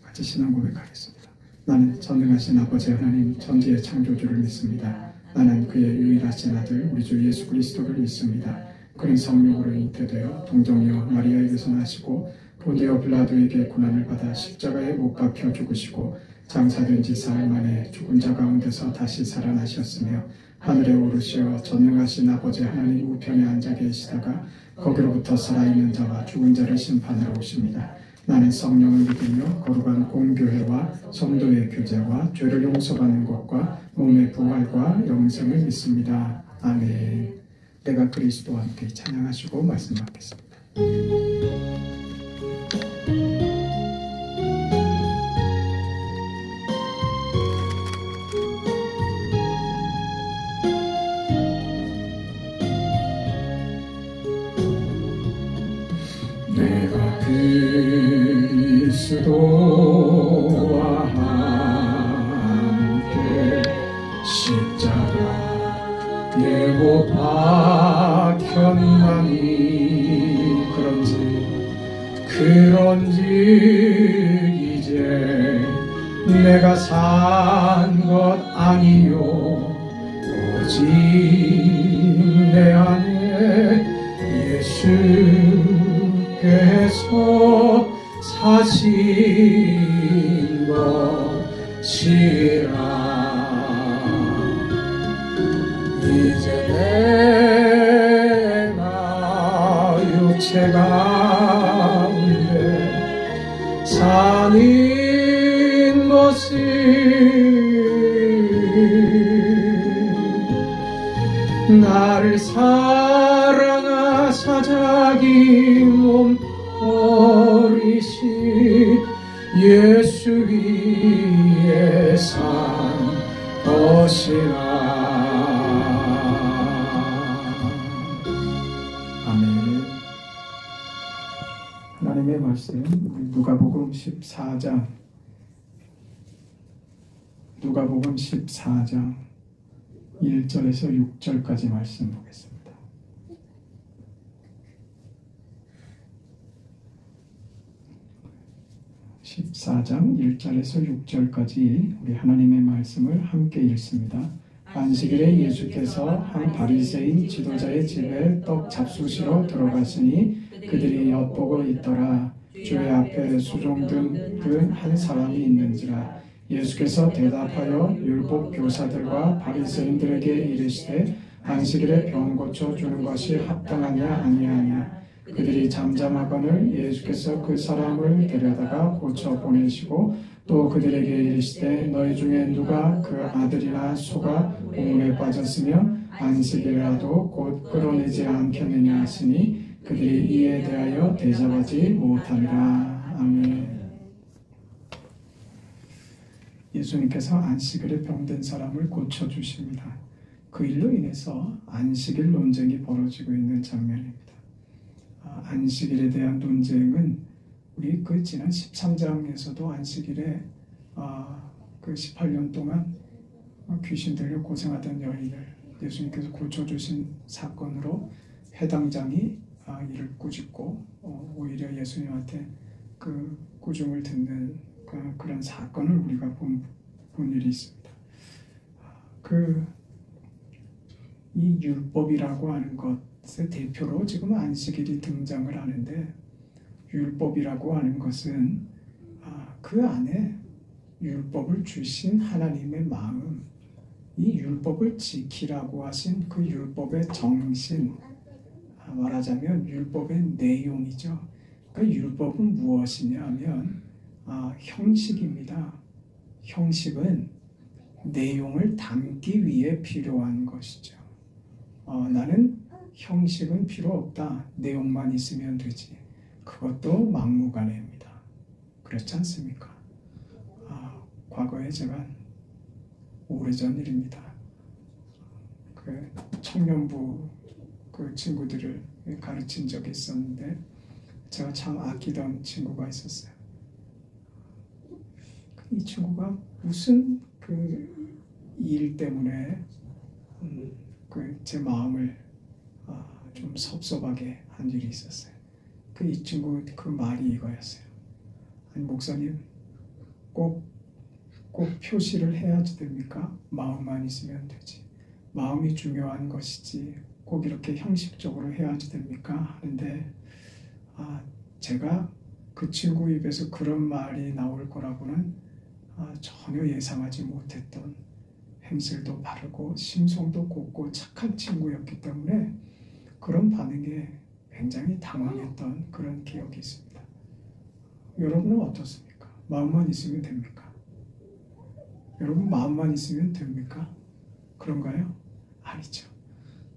같이 신앙 고백하겠습니다. 나는 전능하신 아버지 하나님 천지의 창조주를 믿습니다. 나는 그의 유일하신 아들 우리 주 예수 그리스도를 믿습니다. 그는 성령으로 잉태되어 동정녀 마리아에게서 나시고 본디오 빌라도에게 고난을 받아 십자가에 못 박혀 죽으시고 장사된 지 사흘 만에 죽은 자 가운데서 다시 살아나셨으며 하늘에 오르시어 전능하신 아버지 하나님 우편에 앉아 계시다가 거기로부터 살아있는 자와 죽은 자를 심판하러 오십니다. 나는 성령을 믿으며 거룩한 공교회와 성도의 교제와 죄를 용서받는 것과 몸의 부활과 영생을 믿습니다. 아멘. 내가 그리스도와 함께 찬양하시고 말씀 받겠습니다. 내가 그리스도와 함께 십자가에 못 박혔나니 그런지 이제 내가 산 것 아니요 오직 내 안에 예수께서 사신 것이라. 이제 내가 육체 가운데 사는 것은 나를 사랑하사 자기 몸 버리신 예수 위에 산 것이라. 아멘. 하나님의 말씀 누가복음 14장 1절에서 6절까지 말씀 보겠습니다. (14장 1절에서 6절까지) 우리 하나님의 말씀을 함께 읽습니다. 안식일에 예수께서 한 바리새인 지도자의 집에 떡 잡수시러 들어가시니 그들이 엿보고 있더라. 주의 앞에 수종든 한 사람이 있는지라. 예수께서 대답하여 율법 교사들과 바리새인들에게 이르시되 안식일에 병 고쳐 주는 것이 합당하냐 아니하냐. 그들이 잠잠하거늘 예수께서 그 사람을 데려다가 고쳐 보내시고 또 그들에게 이르시되 너희 중에 누가 그 아들이나 소가 우물에 빠졌으며 안식일이라도 곧 끌어내지 않겠느냐 하시니 그들이 이에 대하여 대답하지 못하리라. 아멘. 예수님께서 안식일에 병든 사람을 고쳐주십니다. 그 일로 인해서 안식일 논쟁이 벌어지고 있는 장면입니다. 안식일에 대한 논쟁은 우리 그 지난 13장에서도 안식일에 그 18년 동안 귀신 들려 고생하던 여인을 예수님께서 고쳐주신 사건으로 해당장이 이를 꾸짖고 오히려 예수님한테 그 꾸중을 듣는 그런 사건을 우리가 본 일이 있습니다. 이 율법이라고 하는 것의 대표로 지금 안식일이 등장을 하는데, 율법이라고 하는 것은 그 안에 율법을 주신 하나님의 마음, 이 율법을 지키라고 하신 그 율법의 정신, 말하자면 율법의 내용이죠. 그 율법은 무엇이냐 하면 형식입니다. 형식은 내용을 담기 위해 필요한 것이죠. 나는 형식은 필요 없다. 내용만 있으면 되지. 그것도 막무가내입니다. 그렇지 않습니까? 과거에 제가 오래전 일입니다. 그 청년부 그 친구들을 가르친 적이 있었는데 제가 참 아끼던 친구가 있었어요. 이 친구가 무슨 그 일 때문에 제 마음을 좀 섭섭하게 한 일이 있었어요. 이 친구 그 말이 이거였어요. 아니 목사님, 꼭 표시를 해야지 됩니까? 마음만 있으면 되지. 마음이 중요한 것이지 꼭 이렇게 형식적으로 해야지 됩니까? 하는데 제가 그 친구 입에서 그런 말이 나올 거라고는 전혀 예상하지 못했던, 행실도 바르고 심성도 곱고 착한 친구였기 때문에 그런 반응에 굉장히 당황했던 그런 기억이 있습니다. 여러분은 어떻습니까? 마음만 있으면 됩니까? 여러분 마음만 있으면 됩니까? 그런가요? 아니죠.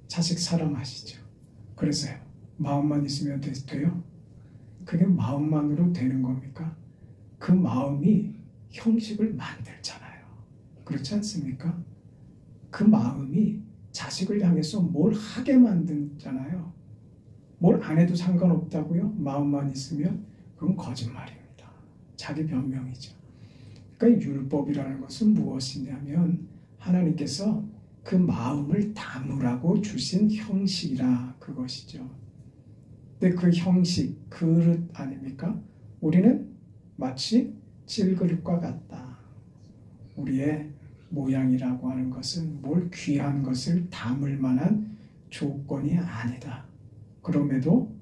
자식 사랑하시죠. 그래서요. 마음만 있으면 돼요? 그게 마음만으로 되는 겁니까? 그 마음이 형식을 만들잖아요. 그렇지 않습니까? 그 마음이 자식을 향해서 뭘 하게 만들잖아요. 뭘 안 해도 상관없다고요? 마음만 있으면? 그건 거짓말입니다. 자기 변명이죠. 그러니까 율법이라는 것은 무엇이냐면 하나님께서 그 마음을 담으라고 주신 형식이라 그것이죠. 근데 그 형식, 그릇 아닙니까? 우리는 마치 질그릇과 같다. 우리의 모양이라고 하는 것은 뭘 귀한 것을 담을 만한 조건이 아니다. 그럼에도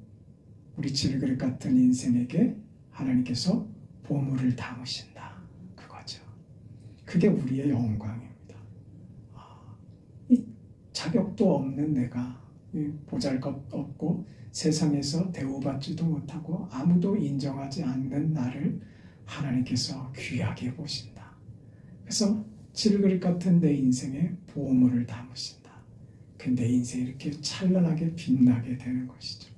우리 질그릇 같은 인생에게 하나님께서 보물을 담으신다. 그거죠. 그게 우리의 영광입니다. 이 자격도 없는 내가, 보잘것없고 세상에서 대우받지도 못하고 아무도 인정하지 않는 나를 하나님께서 귀하게 보신다. 그래서 질그릇 같은 내 인생에 보물을 담으신다. 그 내 인생이 이렇게 찬란하게 빛나게 되는 것이죠.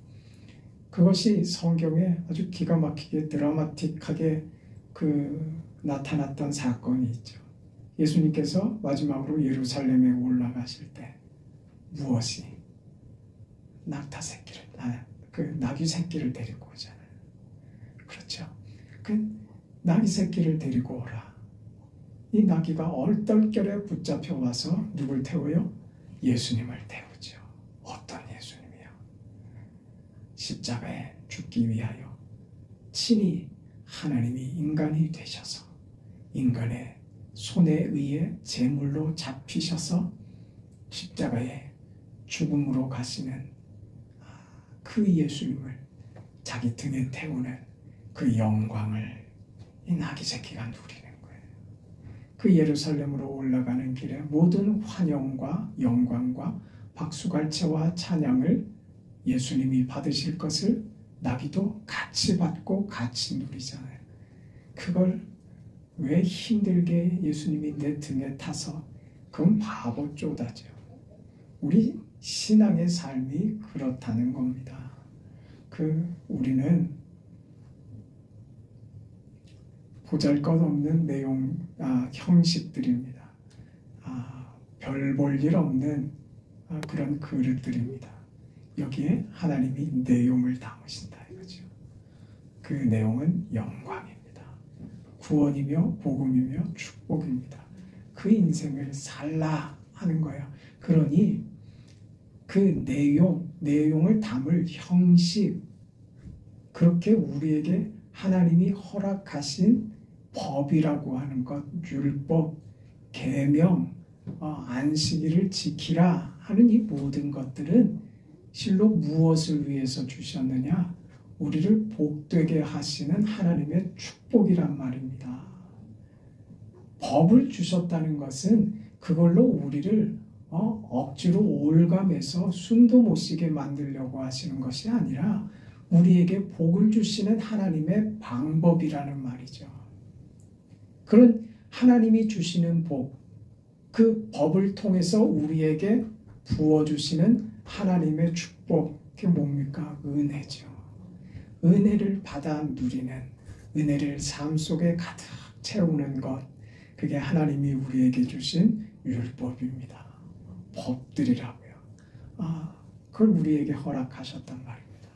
그것이 성경에 아주 기가 막히게 드라마틱하게 나타났던 사건이 있죠. 예수님께서 마지막으로 예루살렘에 올라가실 때 무엇이 나귀 새끼를 데리고 오잖아요. 그렇죠. 그 나귀 새끼를 데리고 오라. 이 나귀가 얼떨결에 붙잡혀 와서 누굴 태워요? 예수님을 태우죠. 어떤 예수님이요? 십자가에 죽기 위하여 친히 하나님이 인간이 되셔서 인간의 손에 의해 제물로 잡히셔서 십자가에 죽음으로 가시는 그 예수님을 자기 등에 태우는 그 영광을 이 나귀 새끼가 누리는 거예요. 그 예루살렘으로 올라가는 길에 모든 환영과 영광과 박수갈채와 찬양을 예수님이 받으실 것을 나귀도 같이 받고 같이 누리잖아요. 그걸 왜 힘들게 예수님이 내 등에 타서, 그건 바보 쪼다죠. 우리 신앙의 삶이 그렇다는 겁니다. 우리는 보잘것없는 형식들입니다. 별 볼 일 없는 그런 그릇들입니다. 여기에 하나님이 내용을 담으신다 이거죠. 그 내용은 영광입니다. 구원이며 복음이며 축복입니다. 그 인생을 살라 하는 거예요. 그러니 그 내용을 담을 형식, 그렇게 우리에게 하나님이 허락하신 법이라고 하는 것, 율법, 계명, 안식일을 지키라 하는 이 모든 것들은 실로 무엇을 위해서 주셨느냐? 우리를 복되게 하시는 하나님의 축복이란 말입니다. 법을 주셨다는 것은 그걸로 우리를 억지로 올감해서 숨도 못 쉬게 만들려고 하시는 것이 아니라 우리에게 복을 주시는 하나님의 방법이라는 말이죠. 그런 하나님이 주시는 복, 그 법을 통해서 우리에게 부어주시는 하나님의 축복, 그게 뭡니까? 은혜죠. 은혜를 받아 누리는, 은혜를 삶 속에 가득 채우는 것, 그게 하나님이 우리에게 주신 율법입니다. 법들이라고요. 그걸 우리에게 허락하셨단 말입니다.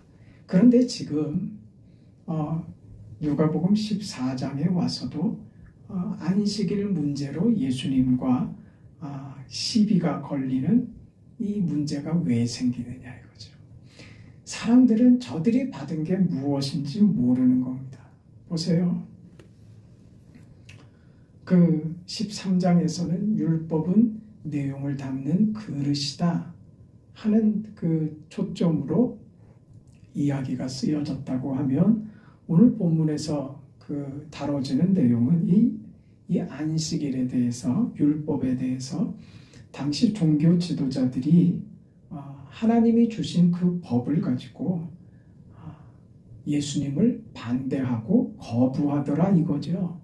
그런데 지금 누가복음 14장에 와서도 안식일 문제로 예수님과 시비가 걸리는 이 문제가 왜 생기느냐 이거죠. 사람들은 저들이 받은 게 무엇인지 모르는 겁니다. 보세요. 그 13장에서는 율법은 내용을 담는 그릇이다 하는 그 초점으로 이야기가 쓰여졌다고 하면, 오늘 본문에서 그 다뤄지는 내용은 이 안식일에 대해서, 율법에 대해서 당시 종교 지도자들이 하나님이 주신 그 법을 가지고 예수님을 반대하고 거부하더라 이거죠.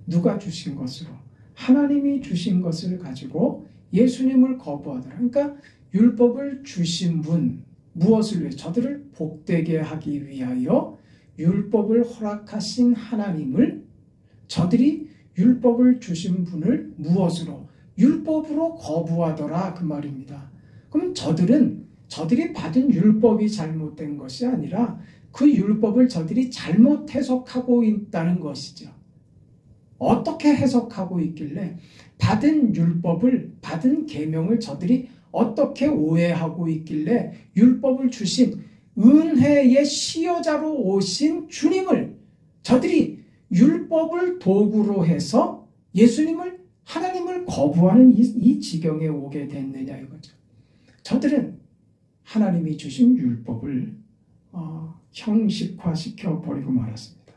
누가 주신 것으로? 하나님이 주신 것을 가지고 예수님을 거부하더라. 그러니까 율법을 주신 분, 무엇을 위해? 저들을 복되게 하기 위하여 율법을 허락하신 하나님을, 저들이 율법을 주신 분을 무엇으로? 율법으로 거부하더라 그 말입니다. 그럼 저들이 받은 율법이 잘못된 것이 아니라 그 율법을 저들이 잘못 해석하고 있다는 것이죠. 어떻게 해석하고 있길래, 받은 율법을, 받은 계명을 저들이 어떻게 오해하고 있길래 율법을 주신 은혜의 시여자로 오신 주님을 저들이 율법을 도구로 해서 예수님을, 하나님을 거부하는 이 지경에 오게 됐느냐 이거죠. 저들은 하나님이 주신 율법을 형식화시켜 버리고 말았습니다.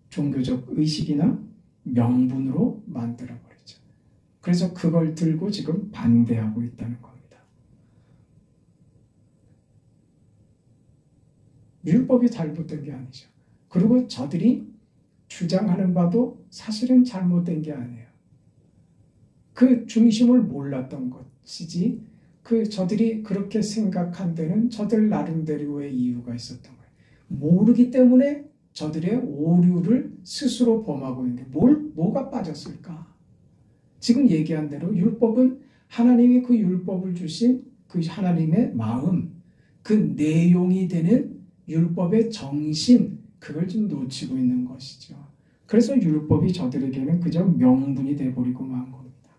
종교적 의식이나 명분으로 만들어버리죠. 그래서 그걸 들고 지금 반대하고 있다는 겁니다. 율법이 잘못된 게 아니죠. 그리고 저들이 주장하는 바도 사실은 잘못된 게 아니에요. 그 중심을 몰랐던 것이지, 저들이 그렇게 생각한 데는 저들 나름대로의 이유가 있었던 거예요. 모르기 때문에 저들의 오류를 스스로 범하고 있는데 뭐가 빠졌을까? 지금 얘기한 대로 율법은 하나님이 그 율법을 주신 그 하나님의 마음, 그 내용이 되는 율법의 정신, 그걸 좀 놓치고 있는 것이죠. 그래서 율법이 저들에게는 그저 명분이 돼버리고 만 겁니다.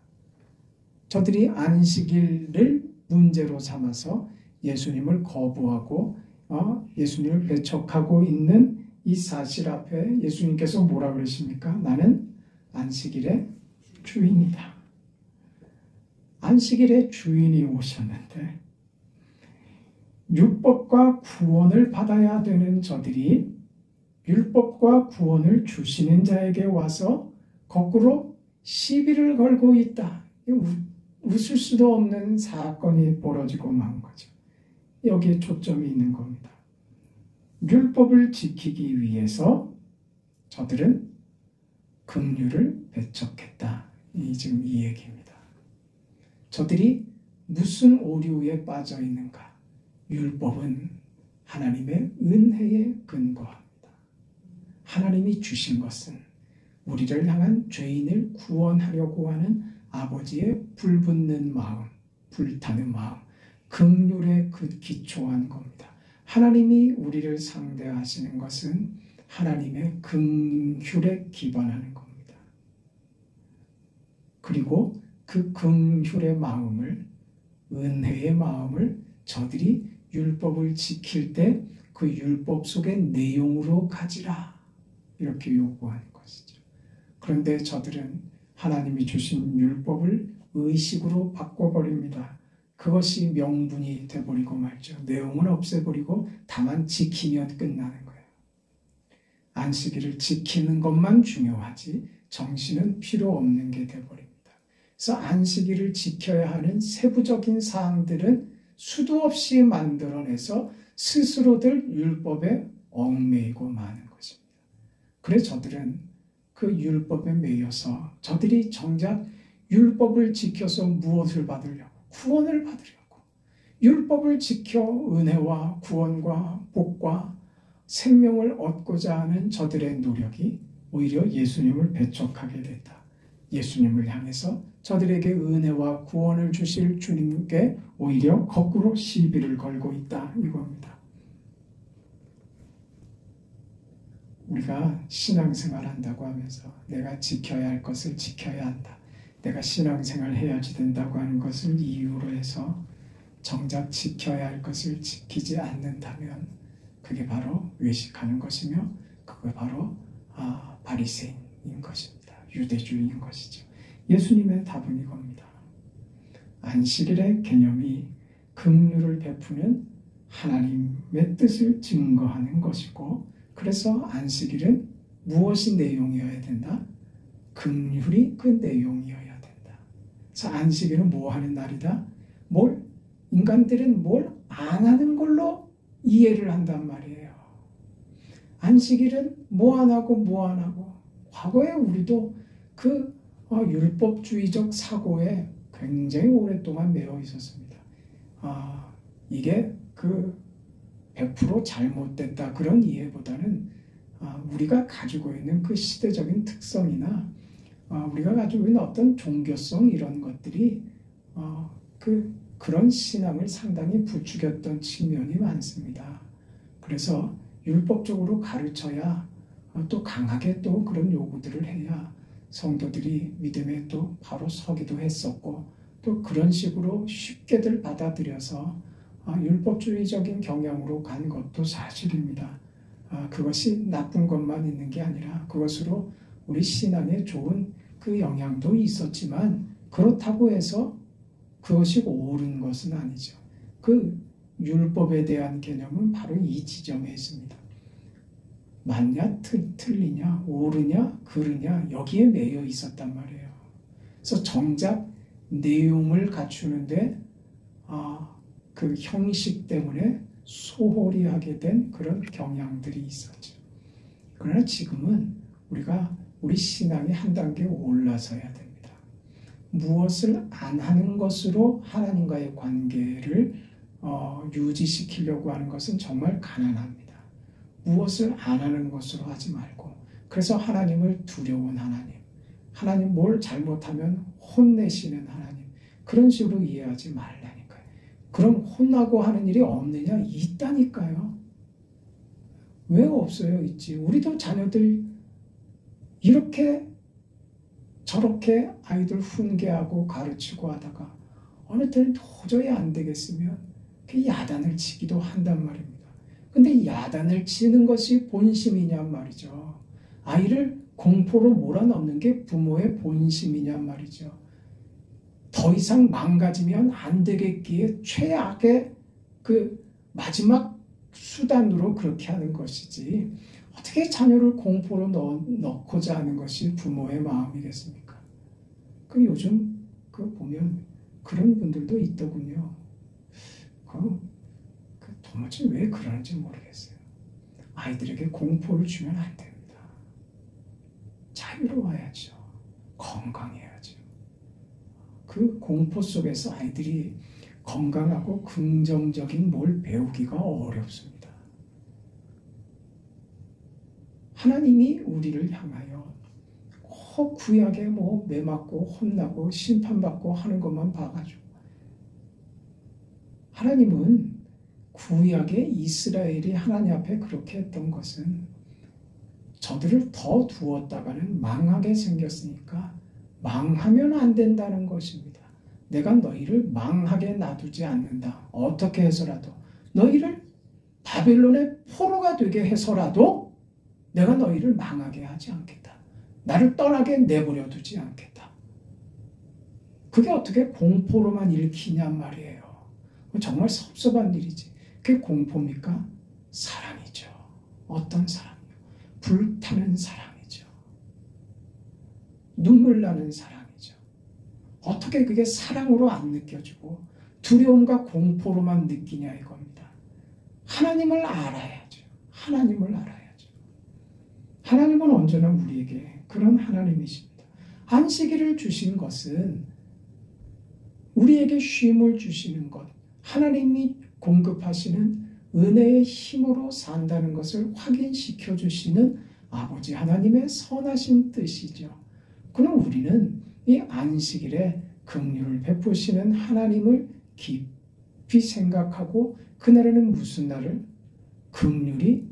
저들이 안식일을 문제로 삼아서 예수님을 거부하고 예수님을 배척하고 있는 이 사실 앞에 예수님께서 뭐라 그러십니까? 나는 안식일의 주인이다. 안식일의 주인이 오셨는데 율법과 구원을 받아야 되는 저들이 율법과 구원을 주시는 자에게 와서 거꾸로 시비를 걸고 있다. 웃을 수도 없는 사건이 벌어지고 만 거죠. 여기에 초점이 있는 겁니다. 율법을 지키기 위해서 저들은 긍휼을 배척했다. 지금 이 얘기입니다. 저들이 무슨 오류에 빠져 있는가? 율법은 하나님의 은혜에 근거합니다. 하나님이 주신 것은 우리를 향한 죄인을 구원하려고 하는 아버지의 불붙는 마음, 불타는 마음, 긍휼에 기초한 겁니다. 하나님이 우리를 상대하시는 것은 하나님의 긍휼에 기반하는 겁니다. 그리고 그 긍휼의 마음을, 은혜의 마음을 저들이 율법을 지킬 때 그 율법 속의 내용으로 가지라, 이렇게 요구하는 것이죠. 그런데 저들은 하나님이 주신 율법을 의식으로 바꿔버립니다. 그것이 명분이 돼버리고 말죠. 내용은 없애버리고 다만 지키면 끝나는 거예요. 안식일을 지키는 것만 중요하지 정신은 필요 없는 게 돼버립니다. 그래서 안식일을 지켜야 하는 세부적인 사항들은 수도 없이 만들어내서 스스로들 율법에 얽매이고 마는 것입니다. 그래서 저들은 그 율법에 매여서 저들이 정작 율법을 지켜서 무엇을 받으려고? 구원을 받으려고. 율법을 지켜 은혜와 구원과 복과 생명을 얻고자 하는 저들의 노력이 오히려 예수님을 배척하게 됐다. 예수님을 향해서 저들에게 은혜와 구원을 주실 주님께 오히려 거꾸로 시비를 걸고 있다, 이겁니다. 우리가 신앙생활 한다고 하면서 내가 지켜야 할 것을 지켜야 한다, 내가 신앙생활 해야지 된다고 하는 것을 이유로 해서 정작 지켜야 할 것을 지키지 않는다면 그게 바로 외식하는 것이며 그게 바로 바리새인인 것입니다. 유대주의인 것이죠. 예수님의 답은 이겁니다. 안식일의 개념이 긍휼을 베푸는 하나님의 뜻을 증거하는 것이고, 그래서 안식일은 무엇이 내용이어야 된다? 긍휼이 그 내용이어야 된다. 그래서 안식일은 뭐 하는 날이다? 인간들은 뭘 안 하는 걸로 이해를 한단 말이에요. 안식일은 뭐 안 하고 과거에 우리도 그 율법주의적 사고에 굉장히 오랫동안 매여 있었습니다. 이게 그 100% 잘못됐다 그런 이해보다는 우리가 가지고 있는 그 시대적인 특성이나 우리가 가지고 있는 어떤 종교성 이런 것들이 그런 신앙을 상당히 부추겼던 측면이 많습니다. 그래서 율법적으로 가르쳐야 또 강하게 또 그런 요구들을 해야 성도들이 믿음에 또 바로 서기도 했었고, 또 그런 식으로 쉽게들 받아들여서 율법주의적인 경향으로 간 것도 사실입니다. 그것이 나쁜 것만 있는 게 아니라 그것으로 우리 신앙에 좋은 그 영향도 있었지만, 그렇다고 해서 그것이 옳은 것은 아니죠. 그 율법에 대한 개념은 바로 이 지점에 있습니다. 맞냐, 틀리냐, 옳으냐, 그르냐, 여기에 매여 있었단 말이에요. 그래서 정작 내용을 갖추는데 그 형식 때문에 소홀히 하게 된 그런 경향들이 있었죠. 그러나 지금은 우리 신앙이 한 단계 올라서야 됩니다. 무엇을 안 하는 것으로 하나님과의 관계를 유지시키려고 하는 것은 정말 가난합니다. 무엇을 안 하는 것으로 하지 말고, 그래서 하나님을 두려운 하나님 뭘 잘못하면 혼내시는 하나님, 그런 식으로 이해하지 말라니까요. 그럼 혼나고 하는 일이 없느냐? 있다니까요. 왜 없어요? 있지. 우리도 자녀들 이렇게 저렇게 아이들 훈계하고 가르치고 하다가 어느 때는 도저히 안 되겠으면 그 야단을 치기도 한단 말입니다. 근데 야단을 치는 것이 본심이냔 말이죠. 아이를 공포로 몰아넣는 게 부모의 본심이냔 말이죠. 더 이상 망가지면 안 되겠기에 최악의 그 마지막 수단으로 그렇게 하는 것이지, 어떻게 자녀를 공포로 넣고자 하는 것이 부모의 마음이겠습니까? 요즘 보면 그런 분들도 있더군요. 도무지 왜 그러는지 모르겠어요. 아이들에게 공포를 주면 안 됩니다. 자유로워야죠. 건강해야죠. 그 공포 속에서 아이들이 건강하고 긍정적인 뭘 배우기가 어렵습니다. 하나님이 우리를 향하여 구약에 매맞고 혼나고 심판받고 하는 것만 봐가지고, 하나님은 구약의 이스라엘이 하나님 앞에 그렇게 했던 것은 저들을 더 두었다가는 망하게 생겼으니까 망하면 안 된다는 것입니다. 내가 너희를 망하게 놔두지 않는다. 어떻게 해서라도 너희를 바벨론의 포로가 되게 해서라도 내가 너희를 망하게 하지 않겠다. 나를 떠나게 내버려 두지 않겠다. 그게 어떻게 공포로만 읽히냔 말이에요. 정말 섭섭한 일이지. 그게 공포입니까? 사랑이죠. 어떤 사랑이요? 불타는 사랑이죠. 눈물 나는 사랑이죠. 어떻게 그게 사랑으로 안 느껴지고 두려움과 공포로만 느끼냐 이겁니다. 하나님을 알아야죠. 하나님을 알아야죠. 하나님은 언제나 우리에게 그런 하나님이십니다. 안식일을 주신 것은 우리에게 쉼을 주시는 것, 하나님이 공급하시는 은혜의 힘으로 산다는 것을 확인시켜 주시는 아버지 하나님의 선하신 뜻이죠. 그럼 우리는 이 안식일에 긍휼을 베푸시는 하나님을 깊이 생각하고, 그날에는 무슨 날을? 긍휼이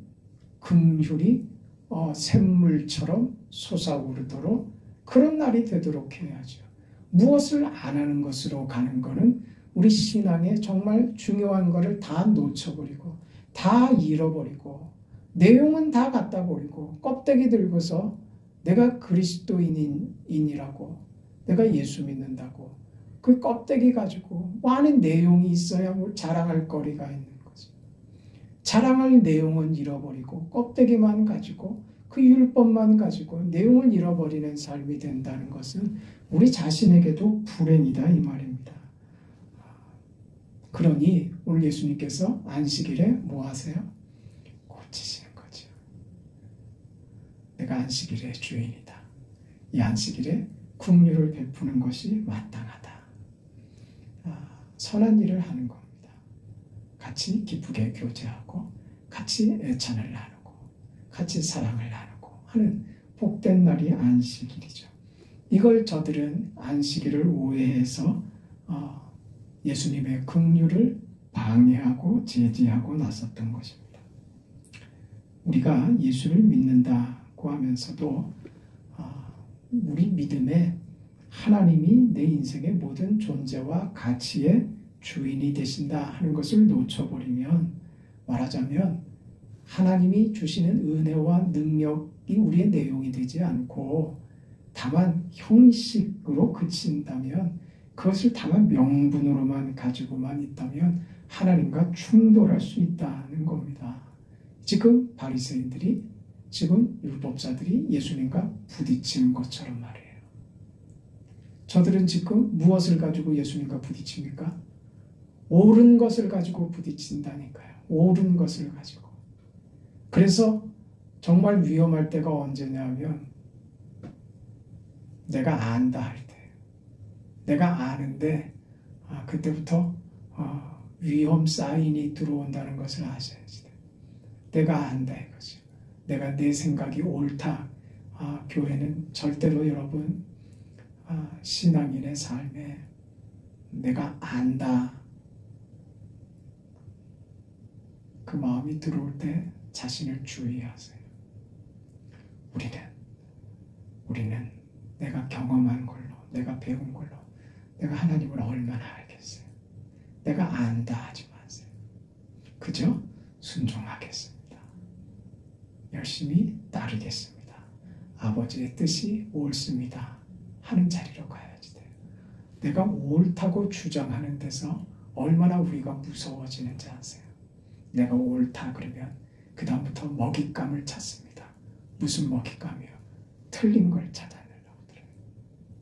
샘물처럼 솟아오르도록 그런 날이 되도록 해야죠. 무엇을 안 하는 것으로 가는 것은 우리 신앙에 정말 중요한 것을 다 놓쳐버리고 다 잃어버리고 내용은 다 갖다 버리고 껍데기 들고서 내가 그리스도인이라고, 내가 예수 믿는다고 그 껍데기 가지고 많은 내용이 있어야 뭐 자랑할 거리가 있는 거죠. 자랑할 내용은 잃어버리고 껍데기만 가지고 그 율법만 가지고 내용을 잃어버리는 삶이 된다는 것은 우리 자신에게도 불행이다 이 말입니다. 그러니 오늘 예수님께서 안식일에 뭐 하세요? 고치시는 거죠. 내가 안식일의 주인이다. 이 안식일에 긍휼을 베푸는 것이 마땅하다. 선한 일을 하는 겁니다. 같이 기쁘게 교제하고 같이 애찬을 나누고 같이 사랑을 나누고 하는 복된 날이 안식일이죠. 이걸 저들은 안식일을 오해해서 예수님의 긍휼을 방해하고 제지하고 나섰던 것입니다. 우리가 예수를 믿는다고 하면서도 우리 믿음에 하나님이 내 인생의 모든 존재와 가치의 주인이 되신다 하는 것을 놓쳐버리면, 말하자면 하나님이 주시는 은혜와 능력이 우리의 내용이 되지 않고 다만 형식으로 그친다면, 그것을 다만 명분으로만 가지고만 있다면 하나님과 충돌할 수 있다는 겁니다. 지금 바리새인들이, 지금 율법자들이 예수님과 부딪히는 것처럼 말이에요. 저들은 지금 무엇을 가지고 예수님과 부딪힙니까? 옳은 것을 가지고 부딪힌다니까요. 옳은 것을 가지고. 그래서 정말 위험할 때가 언제냐면 내가 안다 할 때. 내가 아는데 그때부터 위험 사인이 들어온다는 것을 아셔야지 돼요. 내가 안다 이거죠. 내가 내 생각이 옳다. 교회는 절대로 여러분 신앙인의 삶에 내가 안다 그 마음이 들어올 때 자신을 주의하세요. 우리는 내가 경험한 걸로, 내가 배운 걸로 내가 하나님을 얼마나 알겠어요. 내가 안다 하지 마세요. 그저 순종하겠습니다. 열심히 따르겠습니다. 아버지의 뜻이 옳습니다 하는 자리로 가야지 돼요. 내가 옳다고 주장하는 데서 얼마나 우리가 무서워지는지 아세요? 내가 옳다 그러면 그 다음부터 먹잇감을 찾습니다. 무슨 먹잇감이요? 틀린 걸 찾아내려고 들어요.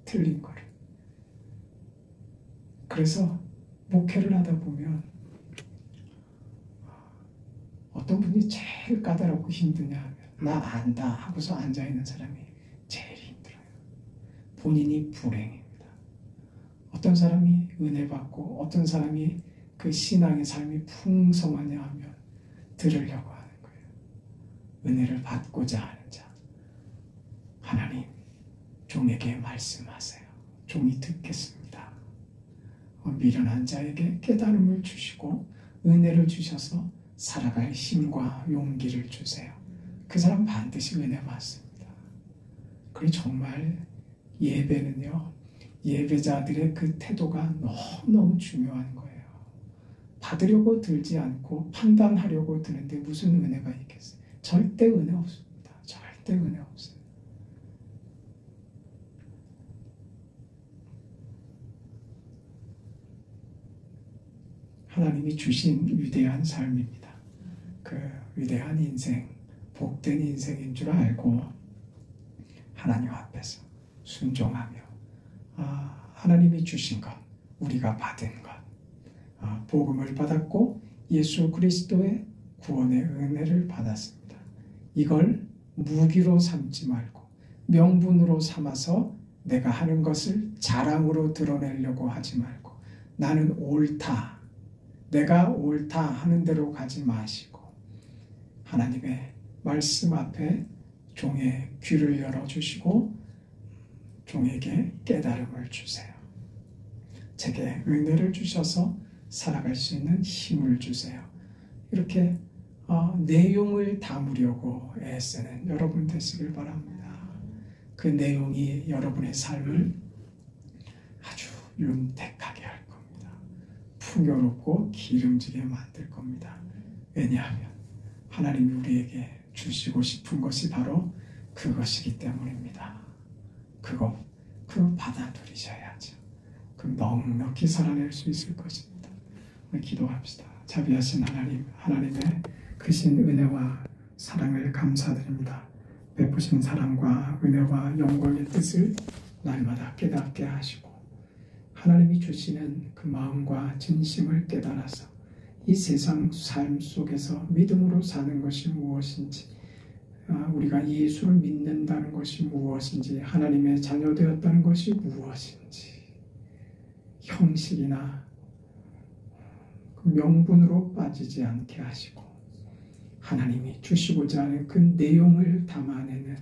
틀린 거를. 그래서 목회를 하다 보면 어떤 분이 제일 까다롭고 힘드냐 하면 나 안다 하고서 앉아있는 사람이 제일 힘들어요. 본인이 불행입니다. 어떤 사람이 은혜 받고 어떤 사람이 그 신앙의 삶이 풍성하냐 하면 들으려고 하는 거예요. 은혜를 받고자 하는 자. 하나님, 종에게 말씀하세요. 종이 듣겠습니다. 미련한 자에게 깨달음을 주시고 은혜를 주셔서 살아갈 힘과 용기를 주세요. 그 사람 반드시 은혜 받습니다. 그리고 정말 예배는요, 예배자들의 그 태도가 너무너무 중요한 거예요. 받으려고 들지 않고 판단하려고 드는데 무슨 은혜가 있겠어요? 절대 은혜 없습니다. 절대 은혜 없어요. 하나님이 주신 위대한 삶입니다. 그 위대한 인생, 복된 인생인 줄 알고 하나님 앞에서 순종하며 하나님이 주신 것, 우리가 받은 것, 복음을 받았고 예수 그리스도의 구원의 은혜를 받았습니다. 이걸 무기로 삼지 말고 명분으로 삼아서 내가 하는 것을 자랑으로 드러내려고 하지 말고 나는 옳다, 내가 옳다 하는 대로 가지 마시고 하나님의 말씀 앞에 종의 귀를 열어주시고 종에게 깨달음을 주세요. 제게 은혜를 주셔서 살아갈 수 있는 힘을 주세요. 이렇게 내용을 담으려고 애쓰는 여러분 되시길 바랍니다. 그 내용이 여러분의 삶을 아주 윤택하게 할 겁니다. 풍요롭고 기름지게 만들 겁니다. 왜냐하면 하나님이 우리에게 주시고 싶은 것이 바로 그것이기 때문입니다. 그거 받아들이셔야죠. 그럼 넉넉히 살아낼 수 있을 것입니다. 우리 기도합시다. 자비하신 하나님, 하나님의 크신 은혜와 사랑을 감사드립니다. 베푸신 사랑과 은혜와 영광의 뜻을 날마다 깨닫게 하시고 하나님이 주시는 그 마음과 진심을 깨달아서 이 세상 삶 속에서 믿음으로 사는 것이 무엇인지, 우리가 예수를 믿는다는 것이 무엇인지, 하나님의 자녀 되었다는 것이 무엇인지, 형식이나 명분으로 빠지지 않게 하시고 하나님이 주시고자 하는 그 내용을 담아내는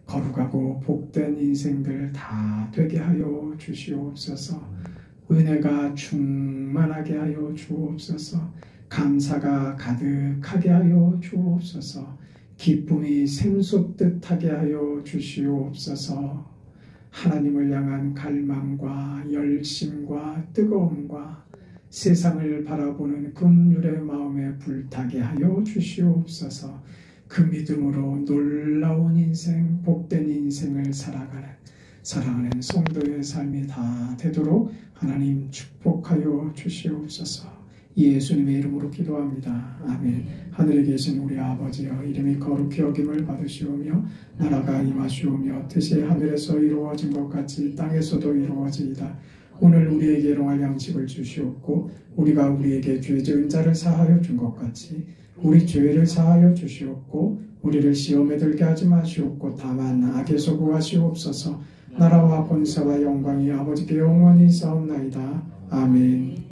거룩하고 복된 인생들 다 되게 하여 주시옵소서. 은혜가 충만하게 하여 주옵소서. 감사가 가득하게 하여 주옵소서. 기쁨이 샘솟듯 하게 하여 주시옵소서. 하나님을 향한 갈망과 열심과 뜨거움과 세상을 바라보는 긍휼의 마음에 불타게 하여 주시옵소서. 그 믿음으로 놀라운 인생, 복된 인생을 살아가는 사랑하는 성도의 삶이 다 되도록 하나님 축복하여 주시옵소서. 예수님의 이름으로 기도합니다. 아멘. 하늘에 계신 우리 아버지여, 이름이 거룩히 여김을 받으시오며 나라가 임하시오며 뜻이 하늘에서 이루어진 것 같이 땅에서도 이루어지이다. 오늘 우리에게 일용할 양식을 주시옵고 우리가 우리에게 죄 지은 자를 사하여 준 것 같이 우리 죄를 사하여 주시옵고 우리를 시험에 들게 하지 마시옵고 다만 악에서 구하시옵소서. 나라와 권세와 영광이 아버지께 영원히 있사옵나이다. 아멘.